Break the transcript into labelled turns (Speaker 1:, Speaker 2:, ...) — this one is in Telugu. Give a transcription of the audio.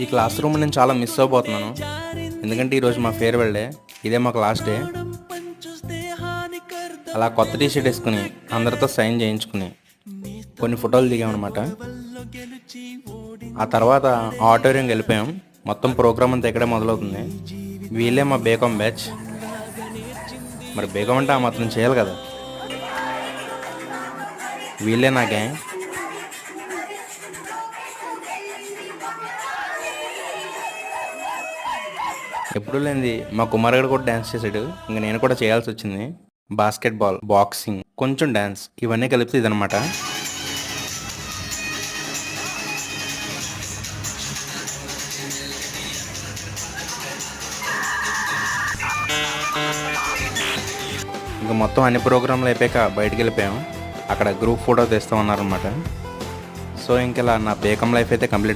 Speaker 1: ఈ క్లాస్ రూమ్ నేను చాలా మిస్ అవబోతున్నాను. ఎందుకంటే ఈరోజు మా ఫేర్వెల్ డే. ఇదే మాకు లాస్ట్ డే. అలా కొత్త టీషర్ట్ వేసుకుని అందరితో సైన్ చేయించుకుని కొన్ని ఫోటోలు దిగామన్నమాట. ఆ తర్వాత ఆడిటోరియంకి వెళ్ళిపోయాం. మొత్తం ప్రోగ్రామ్ అంతా ఇక్కడే మొదలవుతుంది. వీళ్ళే మా బేకామ్ బ్యాచ్. మరి బేకామ్ అంటే ఆ మాత్రం చేయాలి కదా. వీళ్ళే నా గ్యాంగ్. ఎప్పుడు లేనిది మా కుమార్ గారు కూడా డ్యాన్స్ చేశాడు. ఇంకా నేను కూడా చేయాల్సి వచ్చింది. బాస్కెట్బాల్, బాక్సింగ్, కొంచెం డ్యాన్స్, ఇవన్నీ కలిపితే ఇదనమాట. ఇంకా మొత్తం అన్ని ప్రోగ్రాంలు అయిపోయాక బయటికి వెళ్ళిపోయాం. అక్కడ గ్రూప్ ఫోటో తీస్తామన్నారనమాట. సో ఇంక ఇలా నా బేకమ్ లైఫ్ అయితే కంప్లీట్